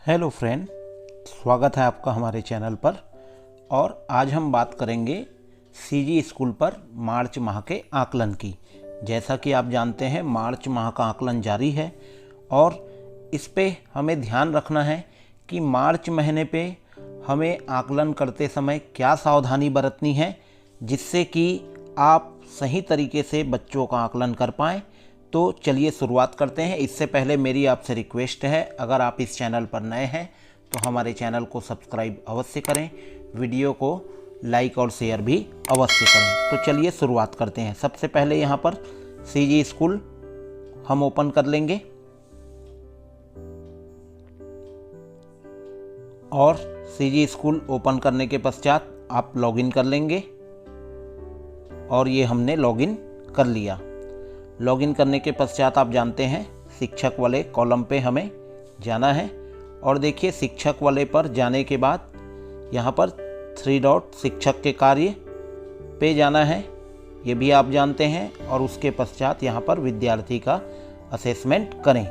Hello friend, स्वागत है आपका हमारे चैनल पर। और आज हम बात करेंगे सीजी स्कूल पर मार्च माह के आकलन की। जैसा कि आप जानते हैं मार्च माह का आकलन जारी है और इस पे हमें ध्यान रखना है कि मार्च महीने पे हमें आकलन करते समय क्या सावधानी बरतनी है जिससे कि आप सही तरीके से बच्चों का आकलन कर पाएँ। तो चलिए शुरुआत करते हैं। इससे पहले मेरी आपसे रिक्वेस्ट है, अगर आप इस चैनल पर नए हैं तो हमारे चैनल को सब्सक्राइब अवश्य करें, वीडियो को लाइक और शेयर भी अवश्य करें। तो चलिए शुरुआत करते हैं। सबसे पहले यहाँ पर सीजी स्कूल हम ओपन कर लेंगे और सीजी स्कूल ओपन करने के पश्चात आप लॉगिन कर लेंगे और ये हमने लॉगिन कर लिया। लॉगिन करने के पश्चात आप जानते हैं शिक्षक वाले कॉलम पे हमें जाना है और देखिए शिक्षक वाले पर जाने के बाद यहाँ पर 3 डॉट शिक्षक के कार्य पे जाना है, ये भी आप जानते हैं। और उसके पश्चात यहाँ पर विद्यार्थी का असेसमेंट करें।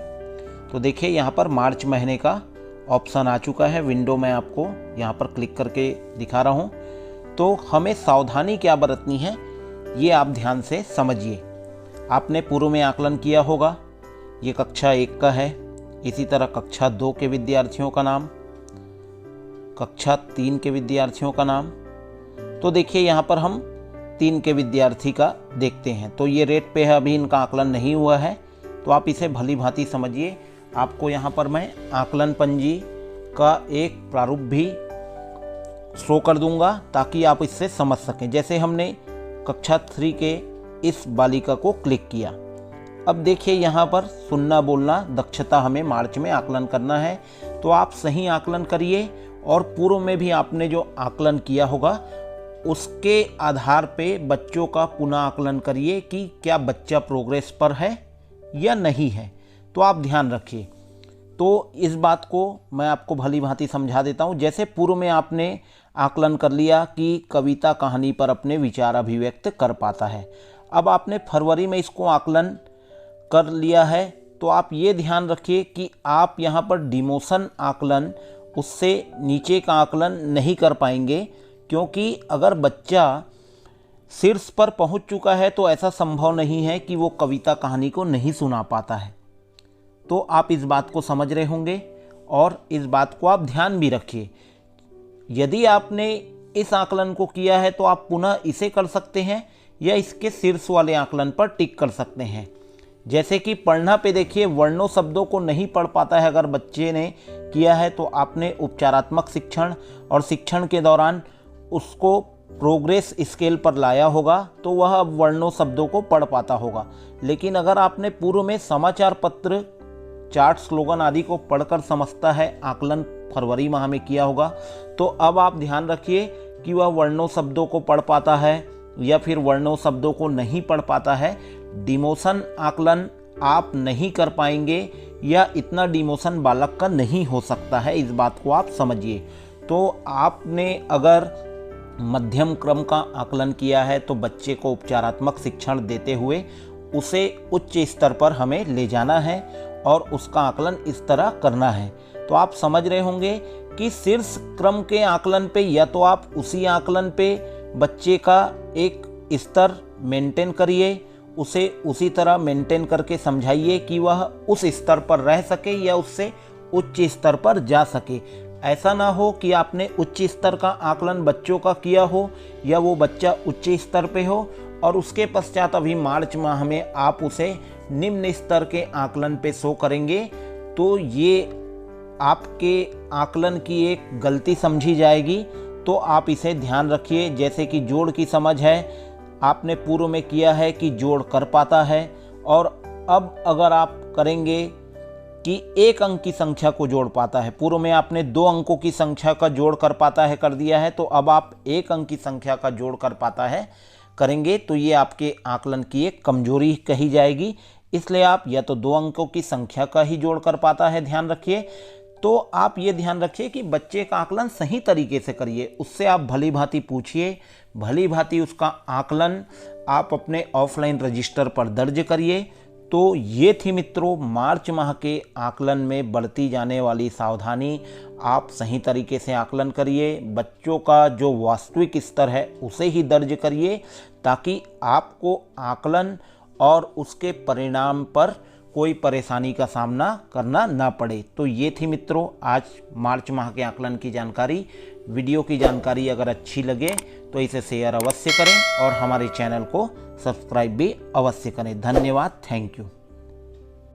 तो देखिए यहाँ पर मार्च महीने का ऑप्शन आ चुका है। विंडो में आपको यहाँ पर क्लिक करके दिखा रहा हूँ। तो हमें सावधानी क्या बरतनी है ये आप ध्यान से समझिए। आपने पूर्व में आकलन किया होगा, ये कक्षा 1 का है। इसी तरह कक्षा 2 के विद्यार्थियों का नाम, कक्षा 3 के विद्यार्थियों का नाम। तो देखिए यहाँ पर हम 3 के विद्यार्थी का देखते हैं। तो ये रेट पे है, अभी इनका आकलन नहीं हुआ है। तो आप इसे भली भांति समझिए। आपको यहाँ पर मैं आकलन पंजी का एक प्रारूप भी शो कर दूंगा ताकि आप इससे समझ सकें। जैसे हमने कक्षा 3 के इस बालिका को क्लिक किया। अब देखिए यहाँ पर सुनना बोलना दक्षता हमें मार्च में आकलन करना है। तो आप सही आकलन करिए और पूर्व में भी आपने जो आकलन किया होगा उसके आधार पे बच्चों का पुनः आकलन करिए कि क्या बच्चा प्रोग्रेस पर है या नहीं है। तो आप ध्यान रखिए। तो इस बात को मैं आपको भली भांति समझा देता हूँ। जैसे पूर्व में आपने आकलन कर लिया कि कविता कहानी पर अपने विचार अभिव्यक्त कर पाता है। अब आपने फरवरी में इसको आकलन कर लिया है। तो आप ये ध्यान रखिए कि आप यहाँ पर डिमोशन आकलन, उससे नीचे का आकलन नहीं कर पाएंगे, क्योंकि अगर बच्चा शीर्ष पर पहुँच चुका है तो ऐसा संभव नहीं है कि वो कविता कहानी को नहीं सुना पाता है। तो आप इस बात को समझ रहे होंगे और इस बात को आप ध्यान भी रखिए। यदि आपने इस आकलन को किया है तो आप पुनः इसे कर सकते हैं या इसके शीर्ष वाले आकलन पर टिक कर सकते हैं। जैसे कि पढ़ना पे देखिए, वर्णों शब्दों को नहीं पढ़ पाता है अगर बच्चे ने किया है तो आपने उपचारात्मक शिक्षण और शिक्षण के दौरान उसको प्रोग्रेस स्केल पर लाया होगा तो वह अब वर्णों शब्दों को पढ़ पाता होगा। लेकिन अगर आपने पूर्व में समाचार पत्र, चार्ट, स्लोगन आदि को पढ़कर समझता है आकलन फरवरी माह में किया होगा, तो अब आप ध्यान रखिए कि वह वर्णों शब्दों को पढ़ पाता है या फिर वर्णों शब्दों को नहीं पढ़ पाता है। डिमोशन आकलन आप नहीं कर पाएंगे या इतना डिमोशन बालक का नहीं हो सकता है, इस बात को आप समझिए। तो आपने अगर मध्यम क्रम का आकलन किया है तो बच्चे को उपचारात्मक शिक्षण देते हुए उसे उच्च स्तर पर हमें ले जाना है और उसका आकलन इस तरह करना है। तो आप समझ रहे होंगे कि शीर्ष क्रम के आकलन पे या तो आप उसी आकलन पे बच्चे का एक स्तर मेंटेन करिए, उसे उसी तरह मेंटेन करके समझाइए कि वह उस स्तर पर रह सके या उससे उच्च स्तर पर जा सके। ऐसा ना हो कि आपने उच्च स्तर का आकलन बच्चों का किया हो या वो बच्चा उच्च स्तर पे हो और उसके पश्चात अभी मार्च माह में आप उसे निम्न स्तर के आकलन पे शो करेंगे। तो ये आपके आकलन की एक गलती समझी जाएगी। तो आप इसे ध्यान रखिए। जैसे कि जोड़ की समझ है, आपने पूर्व में किया है कि जोड़ कर पाता है और अब अगर आप करेंगे कि 1 अंक की संख्या को जोड़ पाता है, पूर्व में आपने 2 अंकों की संख्या का जोड़ कर पाता है कर दिया है, तो अब आप 1 अंक की संख्या का जोड़ कर पाता है करेंगे तो ये आपके आकलन की एक कमजोरी कही जाएगी। इसलिए आप या तो 2 अंकों की संख्या का ही जोड़ कर पाता है, ध्यान रखिए। तो आप ये ध्यान रखिए कि बच्चे का आकलन सही तरीके से करिए। उससे आप भली भांति पूछिए, भली भांति उसका आकलन आप अपने ऑफलाइन रजिस्टर पर दर्ज करिए। तो ये थी मित्रों मार्च माह के आकलन में बढ़ती जाने वाली सावधानी। आप सही तरीके से आकलन करिए, बच्चों का जो वास्तविक स्तर है उसे ही दर्ज करिए, ताकि आपको आकलन और उसके परिणाम पर कोई परेशानी का सामना करना ना पड़े। तो ये थी मित्रों आज मार्च माह के आकलन की जानकारी। वीडियो की जानकारी अगर अच्छी लगे तो इसे शेयर अवश्य करें और हमारे चैनल को सब्सक्राइब भी अवश्य करें। धन्यवाद, थैंक यू।